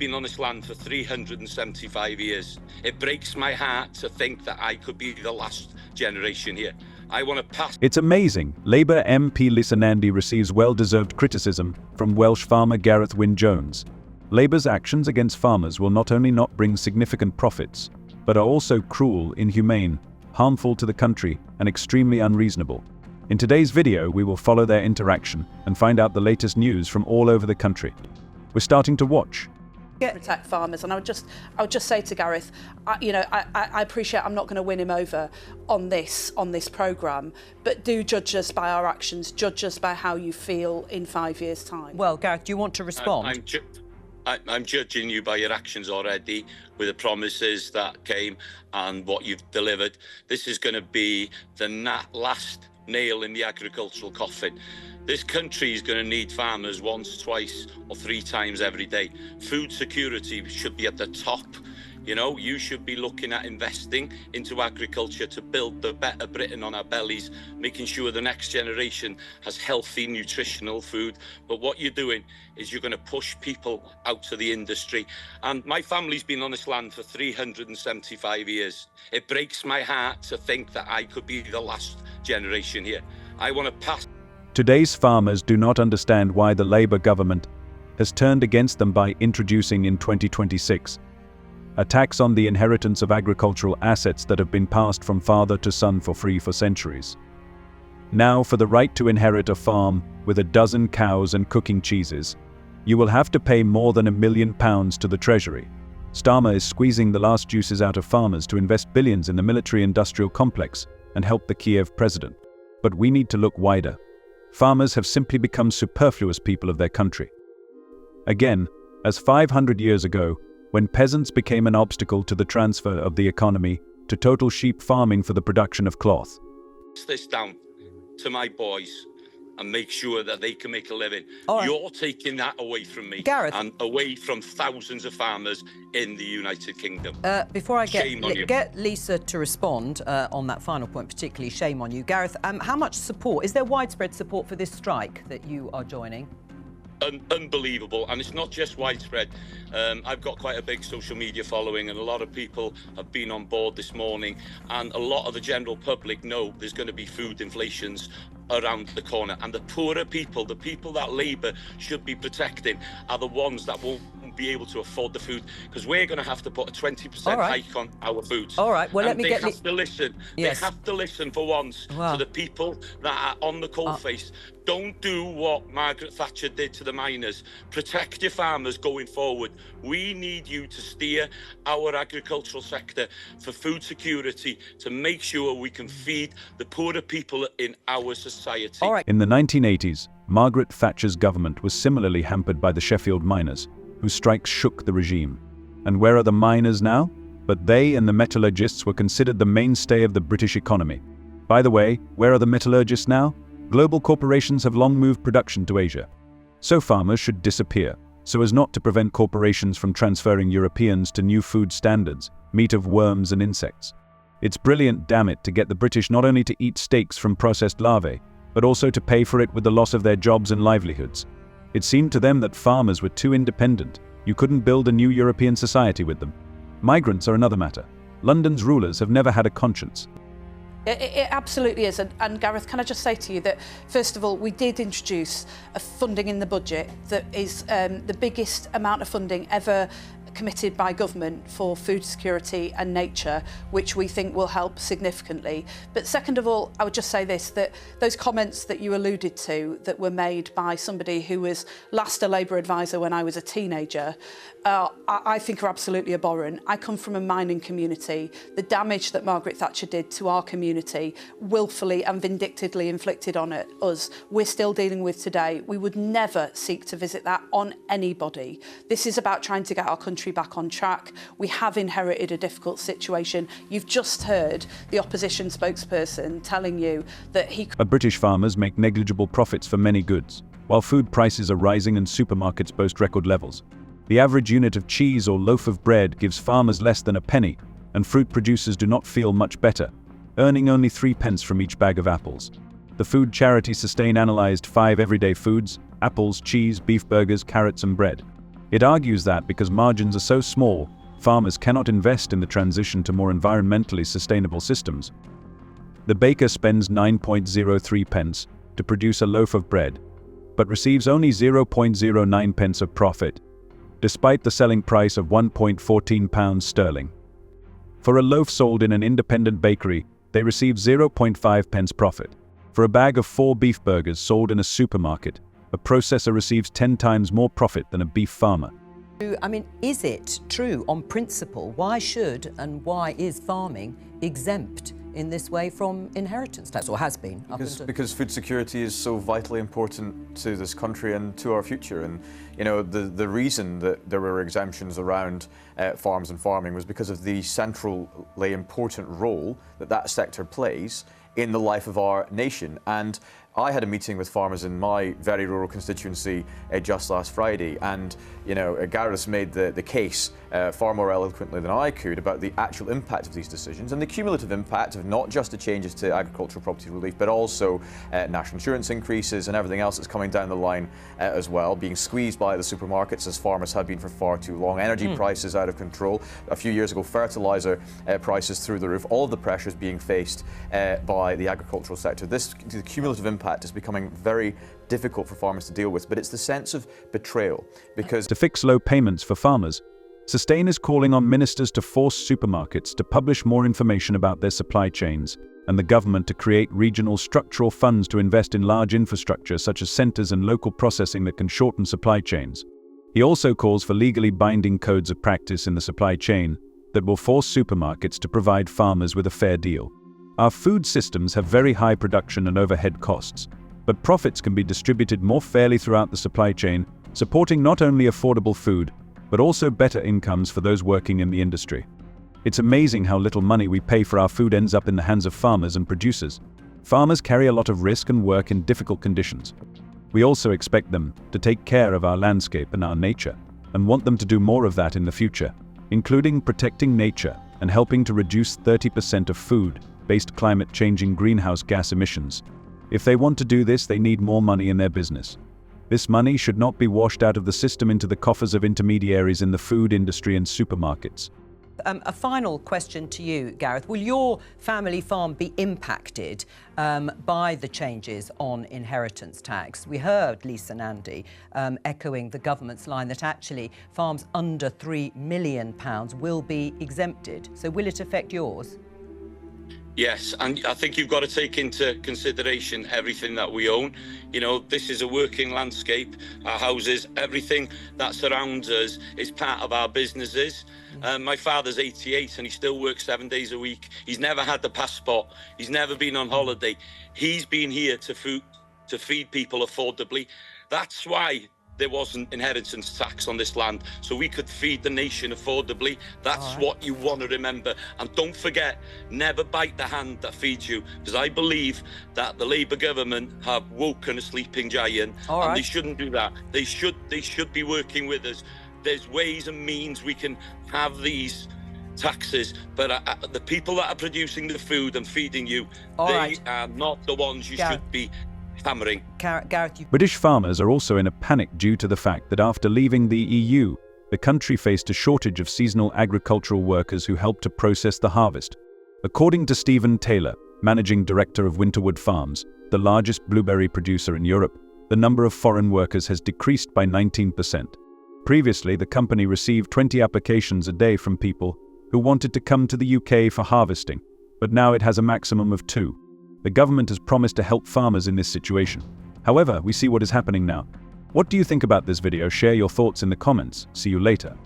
been on this land for 375 years. It breaks my heart to think that I could be the last generation here. I want to pass. It's amazing. Labour MP Lisa Nandy receives well-deserved criticism from Welsh farmer Gareth Wyn Jones. Labour's actions against farmers will not only not bring significant profits, but are also cruel, inhumane, harmful to the country, and extremely unreasonable. In today's video, we will follow their interaction and find out the latest news from all over the country. We're starting to watch. Protect farmers, and I would just say to Gareth, I appreciate I'm not going to win him over on this programme, but do judge us by our actions, judge us by how you feel in 5 years' time. Well, Gareth, do you want to respond? I'm judging you by your actions already, with the promises that came and what you've delivered. This is going to be the last nail in the agricultural coffin. This country is going to need farmers once, twice, or 3 times every day. Food security should be at the top. You know, you should be looking at investing into agriculture to build the better Britain on our bellies, making sure the next generation has healthy, nutritional food. But what you're doing is you're going to push people out of the industry. And my family's been on this land for 375 years. It breaks my heart to think that I could be the last generation here. I want to pass. Today's farmers do not understand why the Labour government has turned against them by introducing in 2026 a tax on the inheritance of agricultural assets that have been passed from father to son for free for centuries. Now, for the right to inherit a farm with a dozen cows and cooking cheeses, you will have to pay more than £1 million to the Treasury. Starmer is squeezing the last juices out of farmers to invest billions in the military-industrial complex and help the Kiev president. But we need to look wider. Farmers have simply become superfluous people of their country. Again, as 500 years ago, when peasants became an obstacle to the transfer of the economy to total sheep farming for the production of cloth. This down to my boys and make sure that they can make a living. Right. You're taking that away from me, Gareth, and away from thousands of farmers in the United Kingdom. Before I get Lisa to respond on that final point, particularly shame on you, Gareth, how much support, is there widespread support for this strike that you are joining? Unbelievable, and it's not just widespread. I've got quite a big social media following, and a lot of people have been on board this morning, and a lot of the general public know there's going to be food inflations around the corner, and the poorer people, the people that Labour should be protecting, are the ones that won't be able to afford the food, because we're going to have to put a 20% hike on our foods. All right, well, and let me get... They have to listen. Yes. They have to listen for once to the people that are on the coalface. Don't do what Margaret Thatcher did to the miners. Protect your farmers going forward. We need you to steer our agricultural sector for food security, to make sure we can feed the poorer people in our society. All right. In the 1980s, Margaret Thatcher's government was similarly hampered by the Sheffield miners, whose strikes shook the regime. And where are the miners now? But they and the metallurgists were considered the mainstay of the British economy. By the way, where are the metallurgists now? Global corporations have long moved production to Asia. So farmers should disappear, so as not to prevent corporations from transferring Europeans to new food standards, meat of worms and insects. It's brilliant, damn it, to get the British not only to eat steaks from processed larvae, but also to pay for it with the loss of their jobs and livelihoods. It seemed to them that farmers were too independent. You couldn't build a new European society with them. Migrants are another matter. London's rulers have never had a conscience. It absolutely is, and Gareth, can I just say to you that, first of all, we did introduce a funding in the budget that is the biggest amount of funding ever committed by government for food security and nature, which we think will help significantly. But second of all, I would just say this, that those comments that you alluded to that were made by somebody who was last a Labour advisor when I was a teenager, I think are absolutely abhorrent. I come from a mining community. The damage that Margaret Thatcher did to our community, willfully and vindictively inflicted on us, we're still dealing with today. We would never seek to visit that on anybody. This is about trying to get our country back on track. We have inherited a difficult situation. You've just heard the opposition spokesperson telling you that British farmers make negligible profits for many goods, while food prices are rising and supermarkets boast record levels. The average unit of cheese or loaf of bread gives farmers less than a penny, and fruit producers do not feel much better, earning only 3 pence from each bag of apples. The food charity Sustain analysed 5 everyday foods: apples, cheese, beef burgers, carrots and bread. It argues that because margins are so small, farmers cannot invest in the transition to more environmentally sustainable systems. The baker spends 9.03 pence to produce a loaf of bread, but receives only 0.09 pence of profit, despite the selling price of £1.14. For a loaf sold in an independent bakery, they receive 0.5 pence profit. For a bag of 4 beef burgers sold in a supermarket, a processor receives 10 times more profit than a beef farmer. I mean, is it true on principle? Why should and why is farming exempt in this way from inheritance tax, or has been? Because food security is so vitally important to this country and to our future. And you know, the reason that there were exemptions around farms and farming was because of the centrally important role that that sector plays in the life of our nation. And I had a meeting with farmers in my very rural constituency just last Friday, and you know, Gareth made the case far more eloquently than I could about the actual impact of these decisions and the cumulative impact of not just the changes to agricultural property relief, but also national insurance increases and everything else that's coming down the line as well, being squeezed by the supermarkets as farmers have been for far too long. Energy prices out of control. A few years ago, fertiliser prices through the roof. All of the pressures being faced by the agricultural sector. The cumulative impact is becoming very difficult for farmers to deal with, but it's the sense of betrayal. Because to fix low payments for farmers, Sustain is calling on ministers to force supermarkets to publish more information about their supply chains, and the government to create regional structural funds to invest in large infrastructure such as centres and local processing that can shorten supply chains. He also calls for legally binding codes of practice in the supply chain that will force supermarkets to provide farmers with a fair deal. Our food systems have very high production and overhead costs, but profits can be distributed more fairly throughout the supply chain, supporting not only affordable food, but also better incomes for those working in the industry. It's amazing how little money we pay for our food ends up in the hands of farmers and producers. Farmers carry a lot of risk and work in difficult conditions. We also expect them to take care of our landscape and our nature, and want them to do more of that in the future, including protecting nature and helping to reduce 30% of food-based climate-changing greenhouse gas emissions. If they want to do this, they need more money in their business. This money should not be washed out of the system into the coffers of intermediaries in the food industry and supermarkets. A final question to you, Gareth. Will your family farm be impacted by the changes on inheritance tax? We heard Lisa Nandy echoing the government's line that actually farms under £3 million will be exempted. So will it affect yours? Yes, and I think you've got to take into consideration everything that we own. You know, this is a working landscape. Our houses, everything that surrounds us is part of our businesses. My father's 88 and he still works 7 days a week. He's never had the passport. He's never been on holiday. He's been here to feed people affordably. That's why there wasn't inheritance tax on this land, so we could feed the nation affordably. That's what you want to remember. And don't forget, never bite the hand that feeds you, because I believe that the Labour government have woken a sleeping giant, and they shouldn't do that. They should be working with us. There's ways and means we can have these taxes, but the people that are producing the food and feeding you, they are not the ones you should be hammering. Gareth, British farmers are also in a panic due to the fact that after leaving the EU, the country faced a shortage of seasonal agricultural workers who helped to process the harvest. According to Stephen Taylor, managing director of Winterwood Farms, the largest blueberry producer in Europe, the number of foreign workers has decreased by 19%. Previously, the company received 20 applications a day from people who wanted to come to the UK for harvesting, but now it has a maximum of 2. The government has promised to help farmers in this situation. However, we see what is happening now. What do you think about this video? Share your thoughts in the comments. See you later.